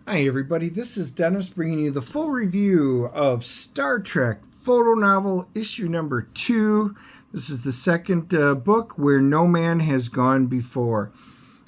Hi everybody, this is Dennis bringing you the full review of Star Trek Fotonovel issue number 2. This is the second book, Where No Man Has Gone Before.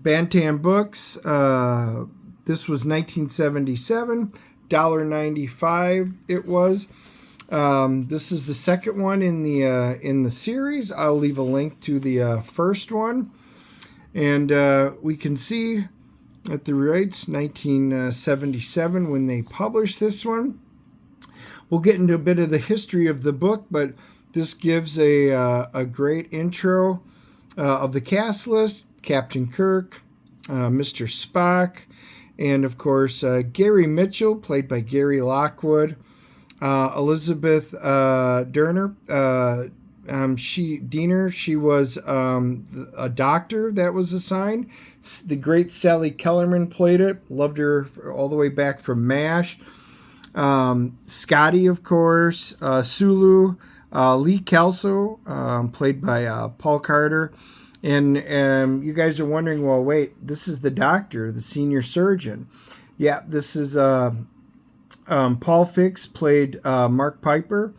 Bantam Books, this was 1977, $1.95 it was. This is the second one in the series. I'll leave a link to the first one. And we can see at the rights, 1977 when they published this one. We'll get into a bit of the history of the book, but this gives a great intro of the cast list: Captain Kirk, Mr. Spock, and of course Gary Mitchell, played by Gary Lockwood, Elizabeth Dehner. She was a doctor that was assigned. The great Sally Kellerman played it. Loved her all the way back from MASH. Scotty, of course. Sulu. Lee Kelso, played by Paul Carter. And you guys are wondering, well, wait, this is the doctor, the senior surgeon. Yeah, this is Paul Fix played Mark Piper.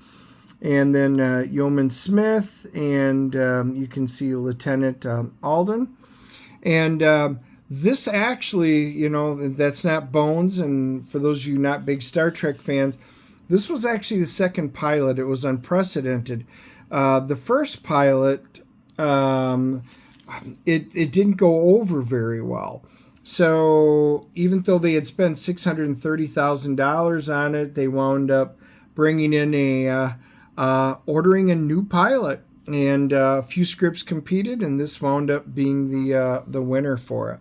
And then Yeoman Smith, and you can see Lieutenant Alden. And this actually, that's not Bones. And for those of you not big Star Trek fans, this was actually the second pilot. It was unprecedented. The first pilot, it didn't go over very well. So even though they had spent $630,000 on it, they wound up bringing in ordering a new pilot, and a few scripts competed, and this wound up being the winner for it.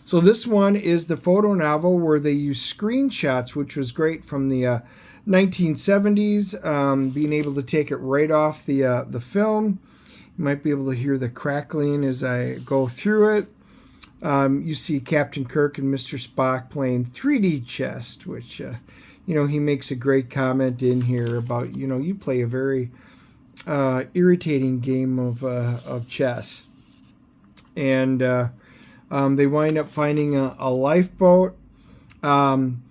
So this one is the Fotonovel, where they use screenshots, which was great, from the 1970s, being able to take it right off the film. You might be able to hear the crackling as I go through it. You see Captain Kirk and Mr. Spock playing 3D chess, which he makes a great comment in here about, you play a very irritating game of chess. And they wind up finding a lifeboat. And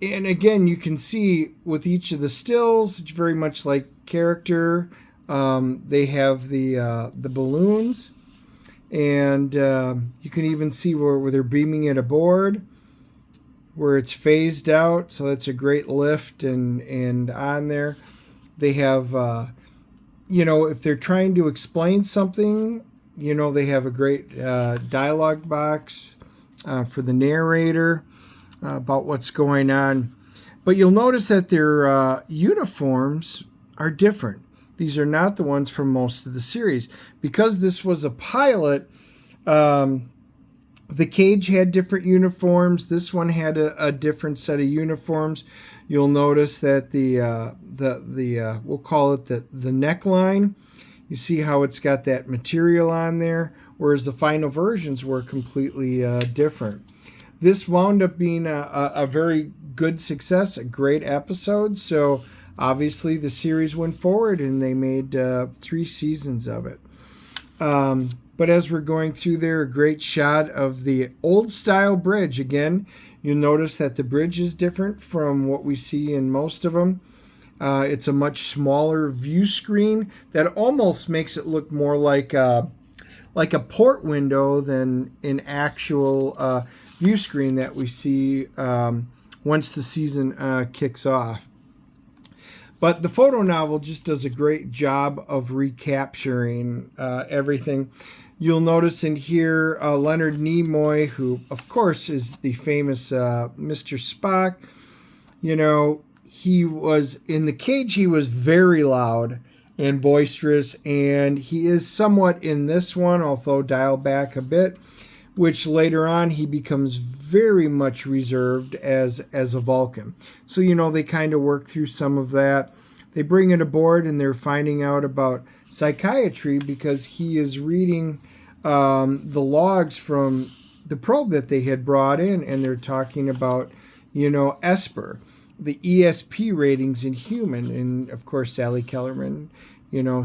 again, you can see with each of the stills, it's very much like character. They have the balloons. And you can even see where they're beaming it aboard, where it's phased out, so that's a great lift. And on there they have if they're trying to explain something, they have a great dialogue box for the narrator about what's going on. But you'll notice that their uniforms are different. These are not the ones from most of the series, because this was a pilot. The Cage had different uniforms. This one had a different set of uniforms. You'll notice that the we'll call it the neckline. You see how it's got that material on there, whereas the final versions were completely different. This wound up being a very good success, a great episode. So obviously the series went forward, and they made 3 seasons of it. But as we're going through there, a great shot of the old style bridge. Again, you'll notice that the bridge is different from what we see in most of them. It's a much smaller view screen that almost makes it look more like a port window than an actual view screen that we see once the season kicks off. But the Fotonovel just does a great job of recapturing everything. You'll notice in here Leonard Nimoy, who, of course, is the famous Mr. Spock. He was in The Cage. He was very loud and boisterous, and he is somewhat in this one, although dialed back a bit, which later on he becomes very much reserved as a Vulcan. So, they kind of work through some of that. They bring it aboard, and they're finding out about psychiatry because he is reading the logs from the probe that they had brought in, and they're talking about, Esper, the ESP ratings in human. And, of course, Sally Kellerman,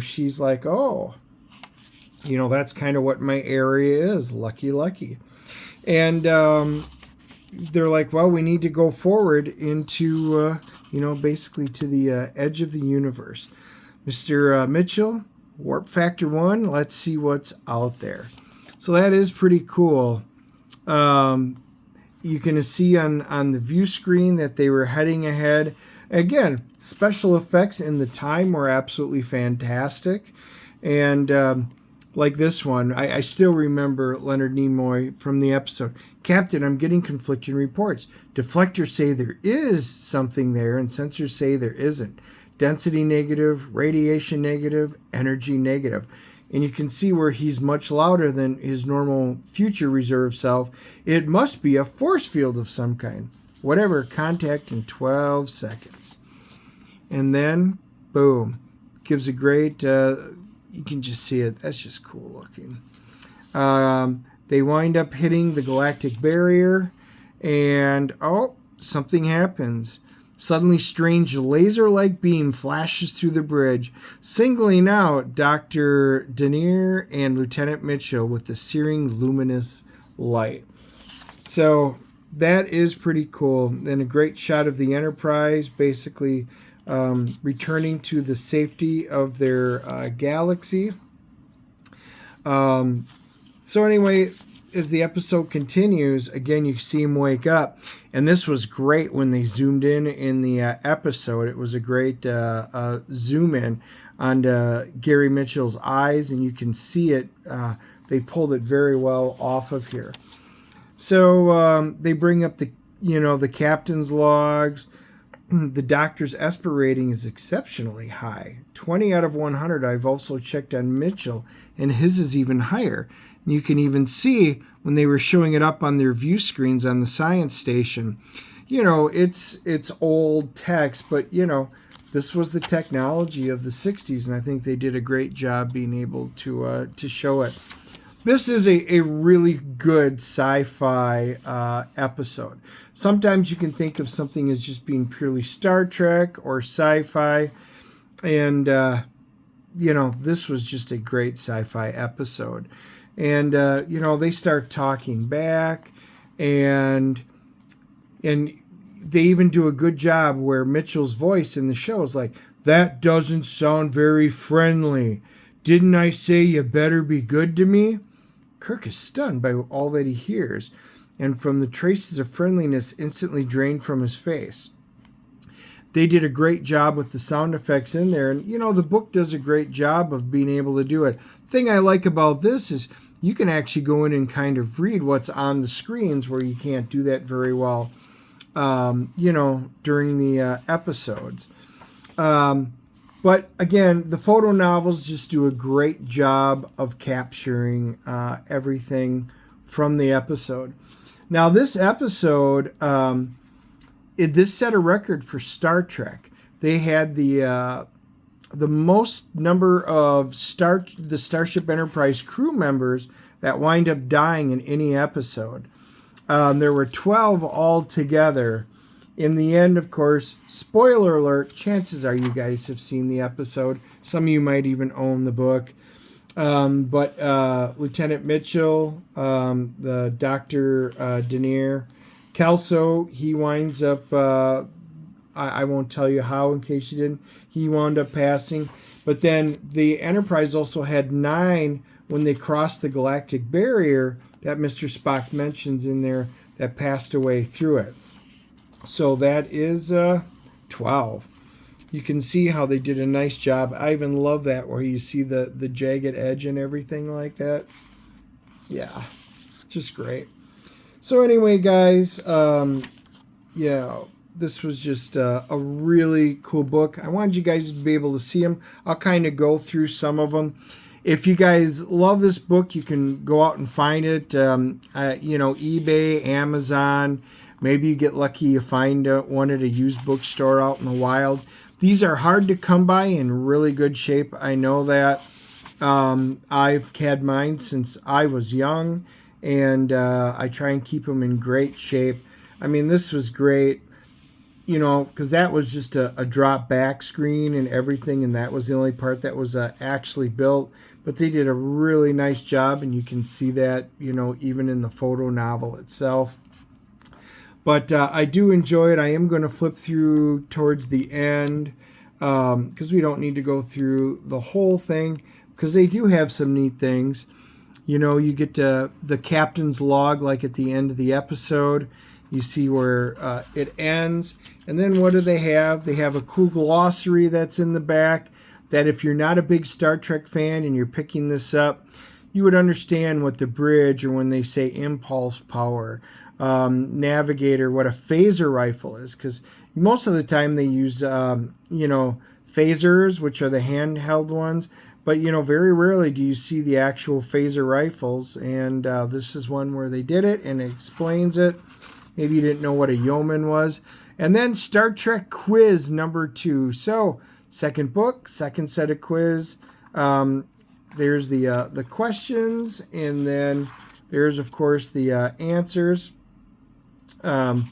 she's like, oh, that's kind of what my area is. Lucky. And they're like, well, we need to go forward into, basically to the edge of the universe. Mr. Mitchell, warp factor 1, let's see what's out there. So that is pretty cool. You can see on the view screen that they were heading ahead. Again, special effects in the time were absolutely fantastic. And like this one, I still remember Leonard Nimoy from the episode. Captain, I'm getting conflicting reports. Deflectors say there is something there, and sensors say there isn't. Density negative, radiation negative, energy negative. And you can see where he's much louder than his normal future reserve self. It must be a force field of some kind. Whatever, contact in 12 seconds. And then, boom. Gives a great, you can just see it. That's just cool looking. They wind up hitting the galactic barrier. And, something happens. Suddenly, strange laser-like beam flashes through the bridge, singling out Dr. Dehner and Lieutenant Mitchell with the searing luminous light. So that is pretty cool. Then a great shot of the Enterprise basically returning to the safety of their galaxy. So anyway, as the episode continues, again, you see him wake up. And this was great when they zoomed in the episode. It was a great zoom in on Gary Mitchell's eyes, and you can see it. They pulled it very well off of here. So they bring up the captain's logs. The doctor's ESPER rating is exceptionally high. 20 out of 100. I've also checked on Mitchell, and his is even higher. And you can even see when they were showing it up on their view screens on the science station. It's old text, but, this was the technology of the 60s, and I think they did a great job being able to show it. This is a really good sci-fi episode. Sometimes you can think of something as just being purely Star Trek or sci-fi, and, this was just a great sci-fi episode. And, they start talking back, and they even do a good job where Mitchell's voice in the show is like, that doesn't sound very friendly. Didn't I say you better be good to me? Kirk is stunned by all that he hears, and from the traces of friendliness instantly drained from his face. They did a great job with the sound effects in there, and, the book does a great job of being able to do it. Thing I like about this is you can actually go in and kind of read what's on the screens where you can't do that very well, during the episodes. But again, the photo novels just do a great job of capturing everything from the episode. Now, this episode, this set a record for Star Trek. They had the most number of the Starship Enterprise crew members that wind up dying in any episode. There were 12 altogether. In the end, of course, spoiler alert, chances are you guys have seen the episode. Some of you might even own the book. But Lieutenant Mitchell, the Dr. Dehner, Kelso, he winds up, I won't tell you how in case you didn't, he wound up passing. But then the Enterprise also had 9 when they crossed the galactic barrier that Mr. Spock mentions in there that passed away through it. So that is 12. You can see how they did a nice job. I even love that where you see the jagged edge and everything like that. Yeah, just great. So anyway, guys, this was just a really cool book. I wanted you guys to be able to see them. I'll kind of go through some of them. If you guys love this book, you can go out and find it. eBay, Amazon. Maybe you get lucky, you find one at a used bookstore out in the wild. These are hard to come by in really good shape. I know that. I've had mine since I was young, and I try and keep them in great shape. I mean, this was great, because that was just a drop back screen and everything, and that was the only part that was actually built. But they did a really nice job, and you can see that, even in the photo novel itself. But I do enjoy it. I am going to flip through towards the end because we don't need to go through the whole thing because they do have some neat things. You know, you get to the captain's log like at the end of the episode. You see where it ends. And then what do they have? They have a cool glossary that's in the back that if you're not a big Star Trek fan and you're picking this up, you would understand what the bridge or when they say impulse power, navigator, what a phaser rifle is. Because most of the time they use, phasers, which are the handheld ones. But, very rarely do you see the actual phaser rifles. And this is one where they did it and it explains it. Maybe you didn't know what a Yeoman was. And then Star Trek quiz number 2. So, second book, second set of quiz. There's the questions, and then there's, of course, the answers. And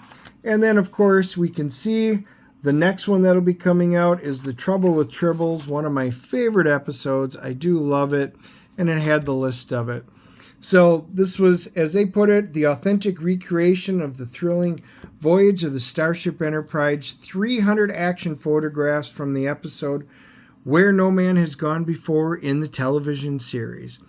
then, of course, we can see the next one that'll be coming out is The Trouble with Tribbles, one of my favorite episodes. I do love it, and it had the list of it. So this was, as they put it, the authentic recreation of the thrilling voyage of the Starship Enterprise, 300 action photographs from the episode Where No Man Has Gone Before in the television series.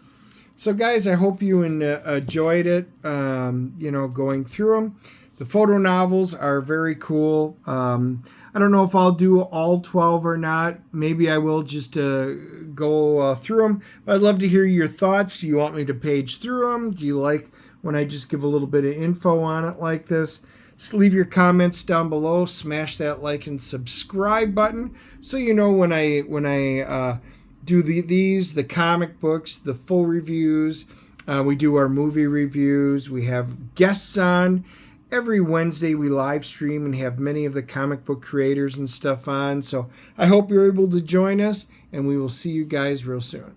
So guys, I hope you enjoyed it, going through them. The photo novels are very cool. I don't know if I'll do all 12 or not. Maybe I will just go through them. But I'd love to hear your thoughts. Do you want me to page through them? Do you like when I just give a little bit of info on it like this? Just leave your comments down below. Smash that like and subscribe button so you know when I do the comic books, the full reviews. We do our movie reviews. We have guests on. Every Wednesday we live stream and have many of the comic book creators and stuff on. So I hope you're able to join us, and we will see you guys real soon.